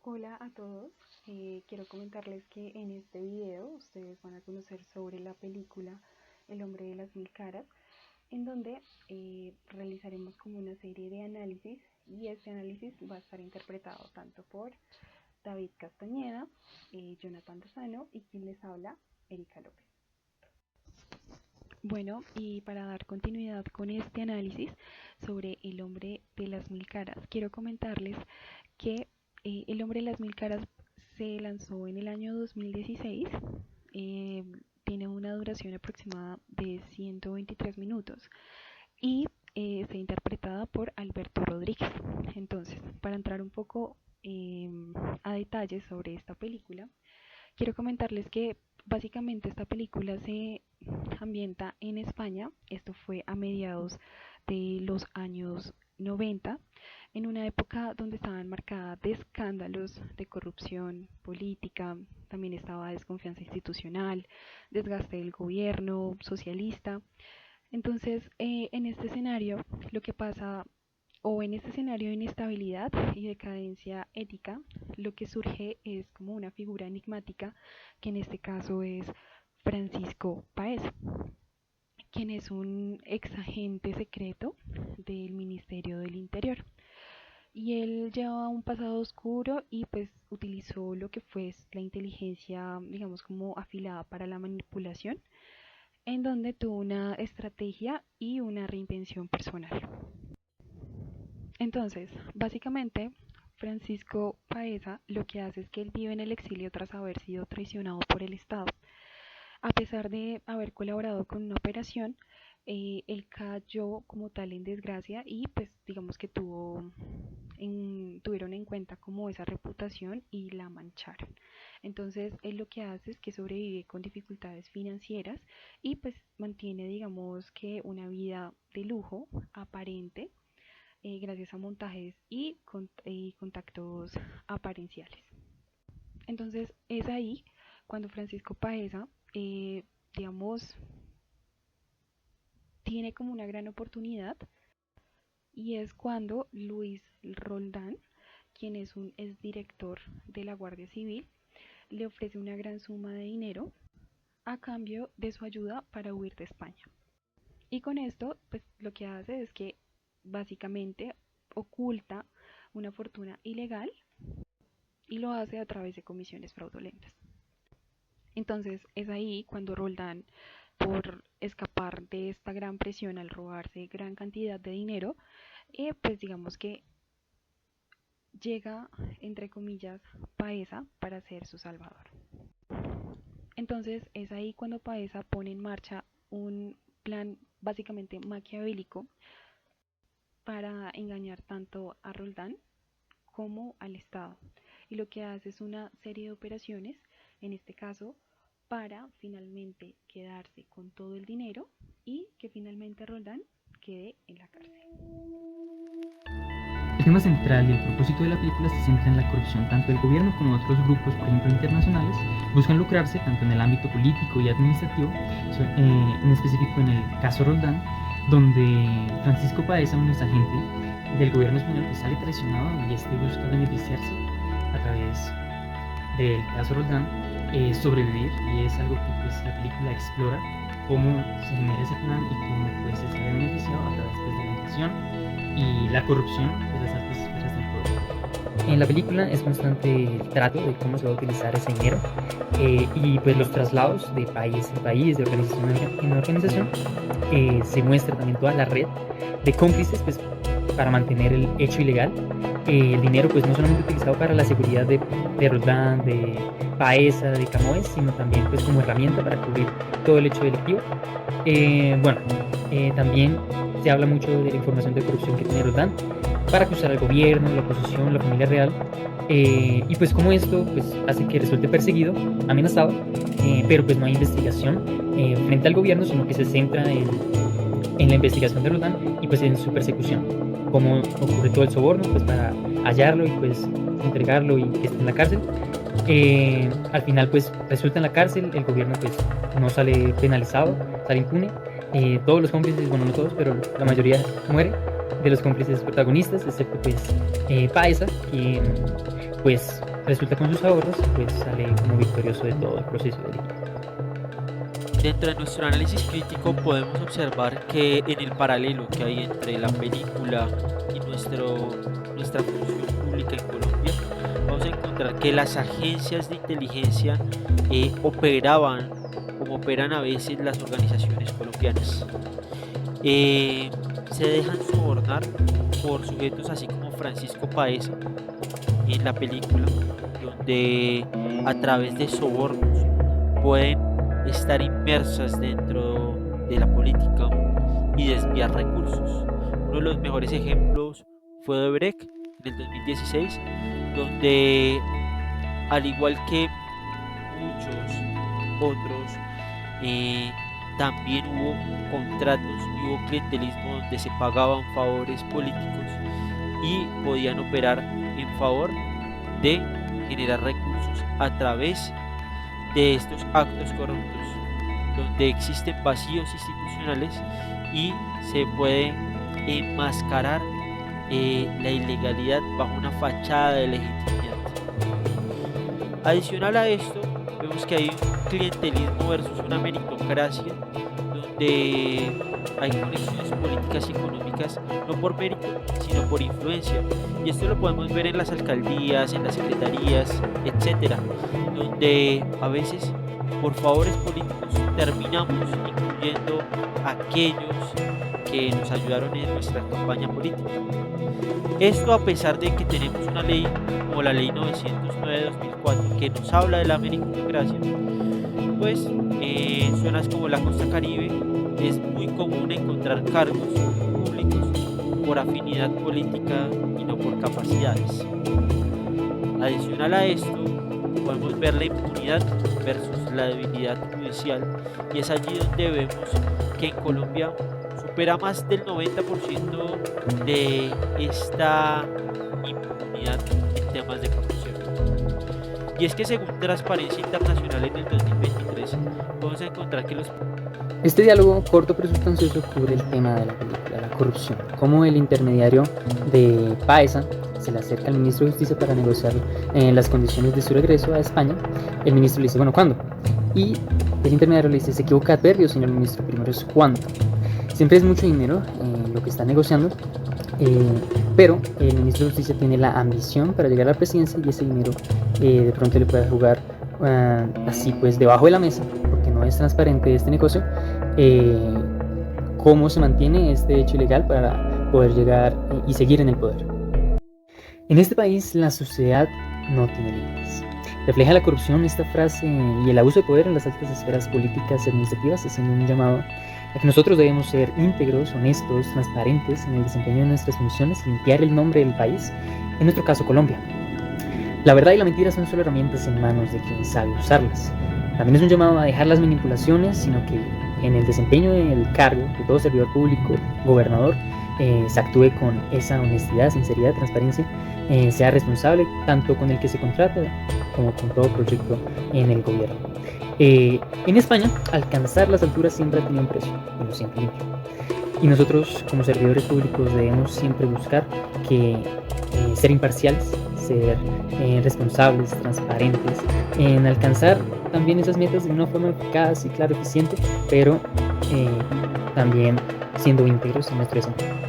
Hola a todos, quiero comentarles que en este video ustedes van a conocer sobre la película El hombre de las mil caras, en donde realizaremos como una serie de análisis y este análisis va a estar interpretado tanto por David Castañeda, Jonathan Lozano y quien les habla, Erika López. Bueno, y para dar continuidad con este análisis sobre El hombre de las mil caras, quiero comentarles que El hombre de las mil caras se lanzó en el año 2016, tiene una duración aproximada de 123 minutos y está interpretada por Alberto Rodríguez. Entonces, para entrar un poco a detalles sobre esta película, quiero comentarles que básicamente esta película se ambienta en España. Esto fue a mediados de los años 90, en una época donde estaban marcadas de escándalos de corrupción política, también estaba desconfianza institucional, desgaste del gobierno socialista. Entonces, en este escenario, lo que pasa, o en este escenario de inestabilidad y decadencia ética, lo que surge es como una figura enigmática, que en este caso es Francisco Páez, quien es un ex agente secreto del Ministerio del Interior. Y él llevaba un pasado oscuro y pues utilizó lo que fue la inteligencia, digamos, como afilada para la manipulación, en donde tuvo una estrategia y una reinvención personal. Entonces, básicamente, Francisco Paesa lo que hace es que él vive en el exilio tras haber sido traicionado por el Estado. A pesar de haber colaborado con una operación, él cayó como tal en desgracia y pues digamos que tuvieron en cuenta como esa reputación y la mancharon. Entonces él lo que hace es que sobrevive con dificultades financieras y pues mantiene, digamos, que una vida de lujo aparente, gracias a montajes y contactos aparienciales. Entonces es ahí cuando Francisco Paesa, digamos, tiene como una gran oportunidad, y es cuando Luis Roldán, quien es un exdirector de la Guardia Civil, le ofrece una gran suma de dinero a cambio de su ayuda para huir de España. Y con esto, pues lo que hace es que básicamente oculta una fortuna ilegal y lo hace a través de comisiones fraudulentas. Entonces es ahí cuando Roldán, por escapar de esta gran presión al robarse gran cantidad de dinero, pues digamos que llega, entre comillas, Paesa para ser su salvador. Entonces es ahí cuando Paesa pone en marcha un plan básicamente maquiavélico para engañar tanto a Roldán como al Estado. Y lo que hace es una serie de operaciones, en este caso, para finalmente quedarse con todo el dinero y que finalmente Roldán quede en la cárcel. El tema central y el propósito de la película se centra en la corrupción. Tanto el gobierno como otros grupos, por ejemplo internacionales, buscan lucrarse tanto en el ámbito político y administrativo, en específico en el caso Roldán, donde Francisco Paesa, un exagente del gobierno español, que sale traicionado y busca beneficiarse a través del caso Roldán, sobrevivir, y es algo que pues la película explora, cómo se genera ese plan y cómo pues se sale beneficiado a través de la inflación y la corrupción de las altas esferas del poder. En la película es constante el trato de cómo se va a utilizar ese dinero, y pues los traslados de país en país, de organización en organización. Se muestra también toda la red de cómplices pues, para mantener el hecho ilegal. El dinero pues no solamente utilizado para la seguridad de Roldán, de Paesa, de Camões, sino también pues como herramienta para cubrir todo el hecho delictivo. También se habla mucho de la información de corrupción que tiene Roldán para acusar al gobierno, la oposición, la familia real, y pues como esto pues hace que resulte perseguido, amenazado, pero pues no hay investigación frente al gobierno, sino que se centra en la investigación de Roldán y pues en su persecución, como ocurre todo el soborno pues para hallarlo y pues entregarlo y que esté en la cárcel. Al final pues resulta en la cárcel, el gobierno pues no sale penalizado, sale impune. Todos los cómplices, bueno no todos, pero la mayoría muere de los cómplices protagonistas, excepto pues Paesa, quien pues resulta con sus ahorros, pues sale como victorioso de todo el proceso de elegir. Dentro de nuestro análisis crítico podemos observar que en el paralelo que hay entre la película y nuestra función pública en Colombia, vamos a encontrar que las agencias de inteligencia operaban como operan a veces las organizaciones colombianas. Se dejan sobornar por sujetos así como Francisco Paesa en la película, donde a través de sobornos pueden estar inmersas dentro de la política y desviar recursos. Uno de los mejores ejemplos fue Odebrecht en el 2016, donde al igual que muchos otros, también hubo contratos y hubo clientelismo donde se pagaban favores políticos y podían operar en favor de generar recursos a través de estos actos corruptos, donde existen vacíos institucionales y se puede enmascarar la ilegalidad bajo una fachada de legitimidad. Adicional a esto, vemos que hay un clientelismo versus una meritocracia, donde hay conexiones políticas y económicas no por mérito, sino por influencia. Y esto lo podemos ver en las alcaldías, en las secretarías, etcétera, donde a veces por favores políticos terminamos incluyendo a aquellos que nos ayudaron en nuestra campaña política. Esto a pesar de que tenemos una ley como la ley 909 de 2004 que nos habla de la meritocracia, pues en zonas como la costa caribe es muy común encontrar cargos públicos por afinidad política y no por capacidades. Adicional a esto, podemos ver la impunidad versus la debilidad judicial, y es allí donde vemos que en Colombia supera más del 90% de esta impunidad en temas de corrupción. Y es que según Transparencia Internacional en el 2023, vamos a encontrar que Este diálogo corto pero sustancioso cubre el tema de la película, la corrupción, cómo el intermediario de Paesa se le acerca al ministro de Justicia para negociar las condiciones de su regreso a España. El ministro le dice, bueno, ¿cuándo? Y el intermediario le dice, se equivoca adverbio, señor ministro, primero es ¿cuánto? Siempre es mucho dinero lo que está negociando, pero el ministro de Justicia tiene la ambición para llegar a la presidencia y ese dinero de pronto le puede jugar así pues debajo de la mesa, porque no es transparente este negocio, cómo se mantiene este hecho ilegal para poder llegar y seguir en el poder. En este país la sociedad no tiene límites. Refleja la corrupción esta frase y el abuso de poder en las altas esferas políticas y administrativas, haciendo un llamado a que nosotros debemos ser íntegros, honestos, transparentes en el desempeño de nuestras funciones y limpiar el nombre del país, en nuestro caso Colombia. La verdad y la mentira son solo herramientas en manos de quien sabe usarlas. También es un llamado a dejar las manipulaciones, sino que en el desempeño del cargo de todo servidor público, gobernador, se actúe con esa honestidad, sinceridad, transparencia, sea responsable tanto con el que se contrata como con todo proyecto en el gobierno. En España, alcanzar las alturas siempre ha tenido un precio, y no siempre limpio. Y nosotros, como servidores públicos, debemos siempre buscar que ser imparciales, ser responsables, transparentes, en alcanzar también esas metas de una forma eficaz y claro, eficiente, pero también siendo íntegros en nuestro desempeño.